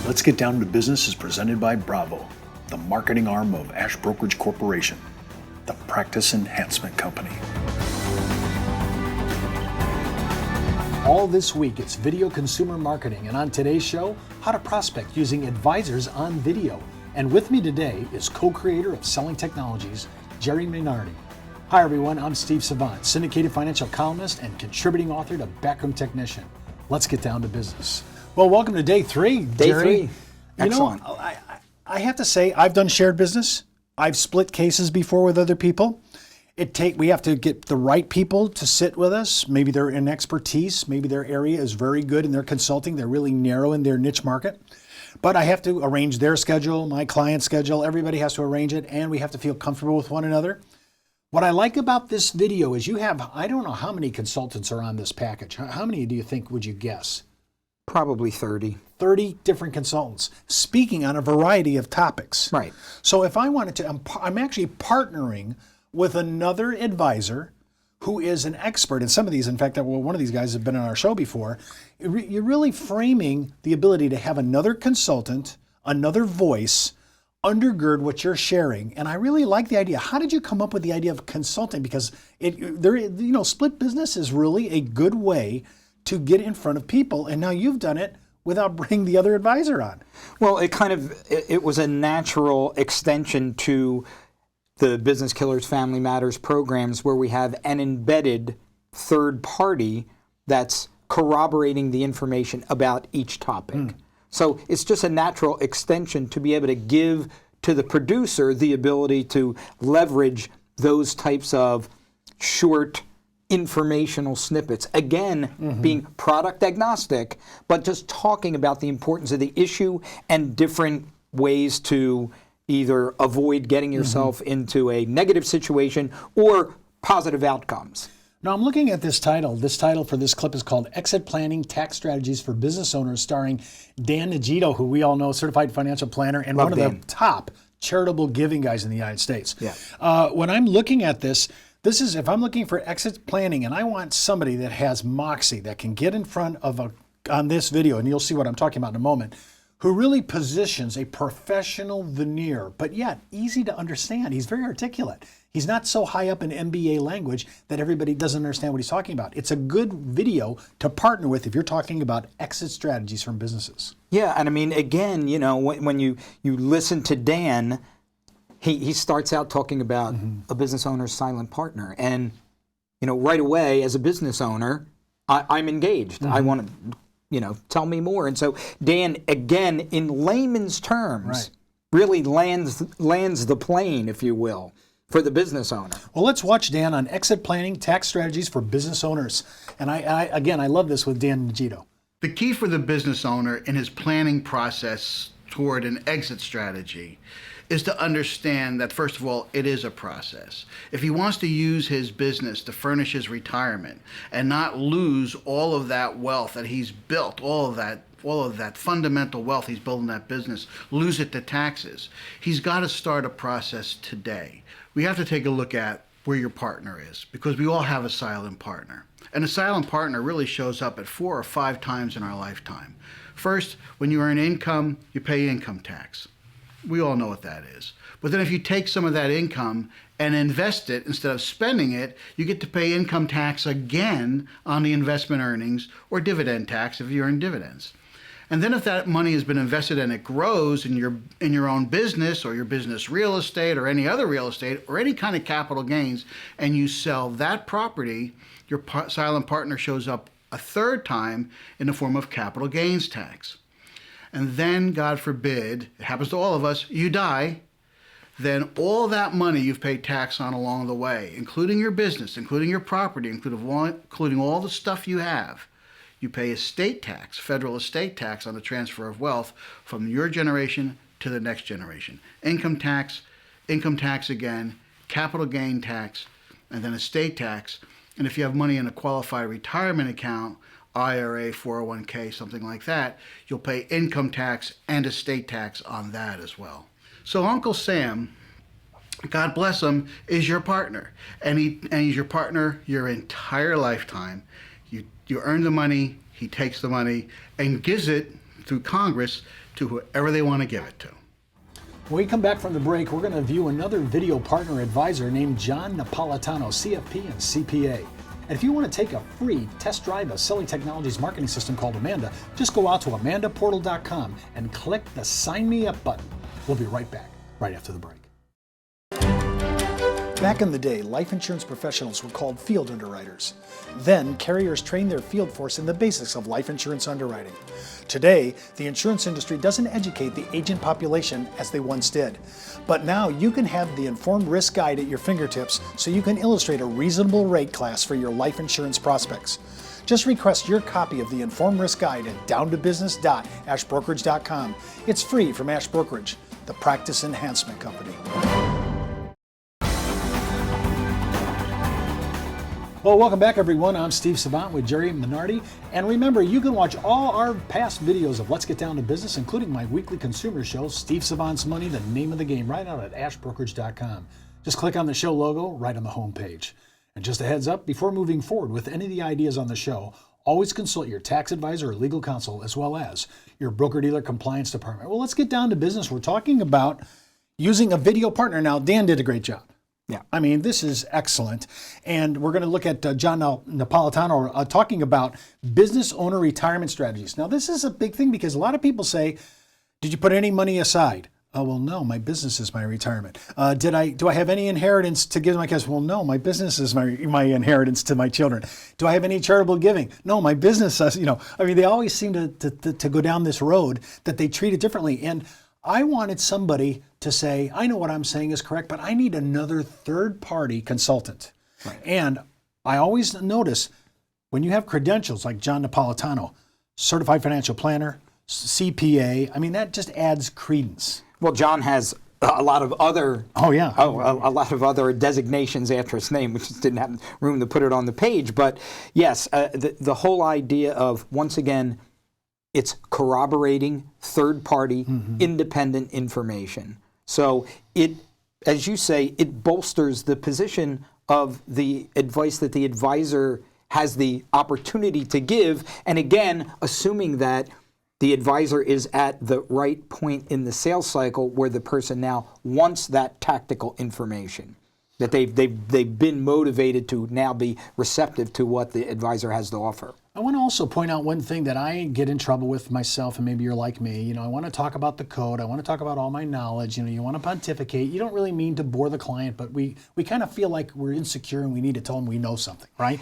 Let's Get Down to Business is presented by Bravo, the marketing arm of Ash Brokerage Corporation, the practice enhancement company. All this week, it's video consumer marketing, and on today's show, how to prospect using advisors on video. And with me today is co-creator of Selling Technologies, Jerry Maynardi. Hi everyone, I'm Steve Savant, syndicated financial columnist and contributing author to Backroom Technician. Let's get down to business. Well, welcome to day three, Jerry. Day three. Excellent. You know, I have to say, I've done shared business. I've split cases before with other people. We have to get the right people to sit with us. Maybe they're in expertise. Maybe their area is very good in their consulting. They're really narrow in their niche market. But I have to arrange their schedule, my client's schedule. Everybody has to arrange it, and we have to feel comfortable with one another. What I like about this video is you have, I don't know how many consultants are on this package. How many do you think would you guess? Probably 30. 30 different consultants speaking on a variety of topics. Right. So if I wanted to, I'm actually partnering with another advisor who is an expert in some of these. In fact, one of these guys has been on our show before. You're really framing the ability to have another consultant, another voice, undergird what you're sharing. And I really like the idea. How did you come up with the idea of consulting? Because split business is really a good way to get in front of people. And now you've done it without bringing the other advisor on. Well, it was a natural extension to the Business Killers Family Matters programs, where we have an embedded third party that's corroborating the information about each topic. So it's just a natural extension to be able to give to the producer the ability to leverage those types of short informational snippets. Again, being product agnostic, but just talking about the importance of the issue and different ways to either avoid getting yourself into a negative situation or positive outcomes. Now I'm looking at this title. This title for this clip is called Exit Planning Tax Strategies for Business Owners, starring Dan Nagito, who we all know, certified financial planner and Love one Dan. of the top charitable giving guys in the United States. Yeah. When I'm looking at this is if I'm looking for exit planning and I want somebody that has moxie, that can get in front of on this video, and you'll see what I'm talking about in a moment, who really positions a professional veneer, but yet easy to understand. He's very articulate. He's not so high up in MBA language that everybody doesn't understand what he's talking about. It's a good video to partner with if you're talking about exit strategies from businesses. Yeah, and I mean, again, when you listen to Dan, he starts out talking about a business owner's silent partner. And, right away, as a business owner, I'm engaged. I want to, tell me more. And so Dan, again, in layman's terms, really lands the plane, if you will, for the business owner. Well, let's watch Dan on exit planning, tax strategies for business owners. And I love this with Dan Nagito. The key for the business owner in his planning process toward an exit strategy is to understand that, first of all, it is a process. If he wants to use his business to furnish his retirement and not lose all of that wealth that he's built, all of that fundamental wealth he's built in that business, lose it to taxes, he's got to start a process today. We have to take a look at where your partner is, because we all have a silent partner. And a silent partner really shows up at 4 or 5 times in our lifetime. First, when you earn income, you pay income tax. We all know what that is. But then if you take some of that income and invest it instead of spending it, you get to pay income tax again on the investment earnings, or dividend tax if you earn dividends. And then if that money has been invested and it grows in your own business, or your business real estate, or any other real estate, or any kind of capital gains, and you sell that property, your silent partner shows up a third time in the form of capital gains tax. And then, God forbid, it happens to all of us, you die, then all that money you've paid tax on along the way, including your business, including your property, including all the stuff you have, you pay estate tax, federal estate tax on the transfer of wealth from your generation to the next generation. Income tax again, capital gain tax, and then estate tax. And if you have money in a qualified retirement account, IRA, 401k, something like that, you'll pay income tax and estate tax on that as well. So Uncle Sam, God bless him, is your partner. And he's your partner your entire lifetime. You earn the money, he takes the money and gives it through Congress to whoever they want to give it to. When we come back from the break, we're going to view another video partner advisor named John Napolitano, CFP and CPA. And if you want to take a free test drive of Selling Technologies marketing system called Amanda, just go out to amandaportal.com and click the Sign Me Up button. We'll be right back, right after the break. Back in the day, life insurance professionals were called field underwriters. Then, carriers trained their field force in the basics of life insurance underwriting. Today, the insurance industry doesn't educate the agent population as they once did. But now you can have the Informed Risk Guide at your fingertips so you can illustrate a reasonable rate class for your life insurance prospects. Just request your copy of the Informed Risk Guide at downtobusiness.ashbrokerage.com. It's free from Ash Brokerage, the practice enhancement company. Well, welcome back, everyone. I'm Steve Savant with Jerry Minardi. And remember, you can watch all our past videos of Let's Get Down to Business, including my weekly consumer show, Steve Savant's Money, the name of the game, right out at ashbrokerage.com. Just click on the show logo right on the homepage. And just a heads up, before moving forward with any of the ideas on the show, always consult your tax advisor or legal counsel, as well as your broker-dealer compliance department. Well, let's get down to business. We're talking about using a video partner. Now, Dan did a great job. Yeah. I mean, this is excellent. And we're going to look at John Napolitano talking about business owner retirement strategies. Now, this is a big thing because a lot of people say, did you put any money aside? Oh, well, no, my business is my retirement. Do I have any inheritance to give to my kids? Well, no, my business is my inheritance to my children. Do I have any charitable giving? No, my business, they always seem to go down this road that they treat it differently. And I wanted somebody to say, I know what I'm saying is correct, but I need another third-party consultant. Right. And I always notice when you have credentials like John Napolitano, certified financial planner, CPA, that just adds credence. Well, John has a lot of other a lot of other designations after his name, which just didn't have room to put it on the page. But yes, the whole idea of, once again, it's corroborating third-party, independent information. So it, as you say, it bolsters the position of the advice that the advisor has the opportunity to give. And again, assuming that the advisor is at the right point in the sales cycle where the person now wants that tactical information, that they've been motivated to now be receptive to what the advisor has to offer. I want to also point out one thing that I get in trouble with myself, and maybe you're like me. I want to talk about the code. I want to talk about all my knowledge. You want to pontificate. You don't really mean to bore the client, but we kind of feel like we're insecure and we need to tell them we know something, right?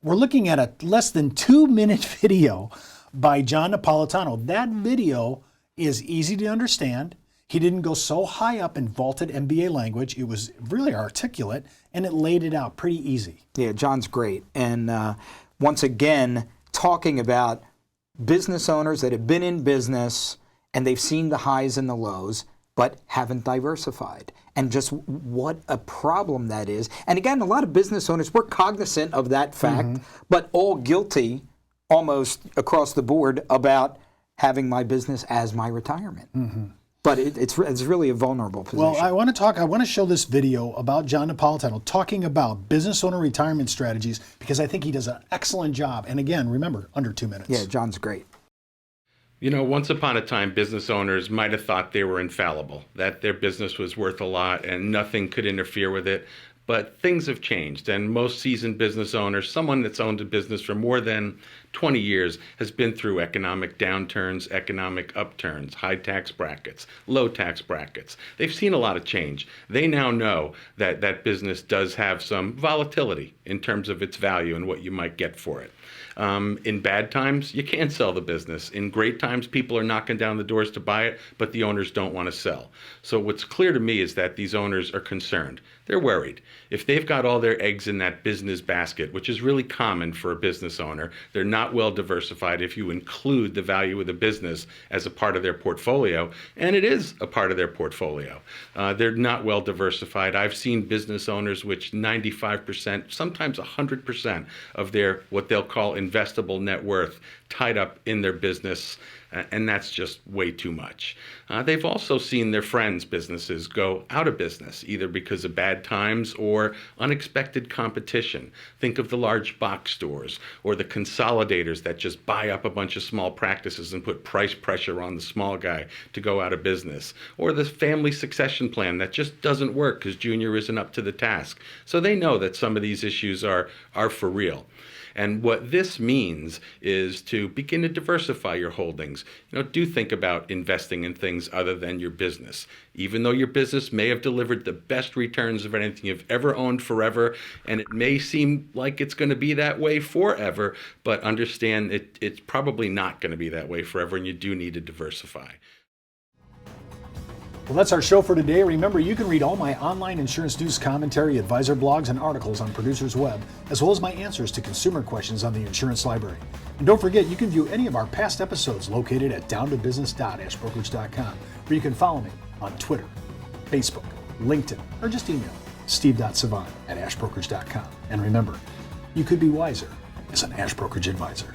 We're looking at a less than 2-minute video by John Napolitano. That video is easy to understand. He didn't go so high up in vaulted MBA language. It was really articulate, and it laid it out pretty easy. Yeah, John's great. And once again, talking about business owners that have been in business and they've seen the highs and the lows, but haven't diversified. And just what a problem that is. And again, a lot of business owners, we're cognizant of that fact, but all guilty almost across the board about having my business as my retirement. But it's really a vulnerable position. Well, I want to show this video about John Napolitano talking about business owner retirement strategies because I think he does an excellent job. And again, remember, under 2 minutes. Yeah, John's great. Once upon a time, business owners might have thought they were infallible, that their business was worth a lot and nothing could interfere with it. But things have changed, and most seasoned business owners, someone that's owned a business for more than 20 years, has been through economic downturns, economic upturns, high tax brackets, low tax brackets. They've seen a lot of change. They now know that that business does have some volatility in terms of its value and what you might get for it. In bad times, you can't sell the business. In great times, people are knocking down the doors to buy it, but the owners don't want to sell. So what's clear to me is that these owners are concerned. They're worried. If they've got all their eggs in that business basket, which is really common for a business owner, they're not well diversified if you include the value of the business as a part of their portfolio, and it is a part of their portfolio. They're not well diversified. I've seen business owners which 95%, sometimes 100% of their what they'll call investable net worth tied up in their business. and that's just way too much. They've also seen their friends' businesses go out of business, either because of bad times or unexpected competition. Think of the large box stores or the consolidators that just buy up a bunch of small practices and put price pressure on the small guy to go out of business, or the family succession plan that just doesn't work because junior isn't up to the task. So they know that some of these issues are for real. And what this means is to begin to diversify your holdings. Do think about investing in things other than your business. Even though your business may have delivered the best returns of anything you've ever owned forever, and it may seem like it's going to be that way forever, but understand it's probably not going to be that way forever, and you do need to diversify. Well, that's our show for today. Remember, you can read all my online insurance news, commentary, advisor blogs, and articles on Producer's Web, as well as my answers to consumer questions on the Insurance Library. And don't forget, you can view any of our past episodes located at downtobusiness.ashbrokerage.com, where you can follow me on Twitter, Facebook, LinkedIn, or just email steve.savant@ashbrokerage.com. And remember, you could be wiser as an Ash Brokerage advisor.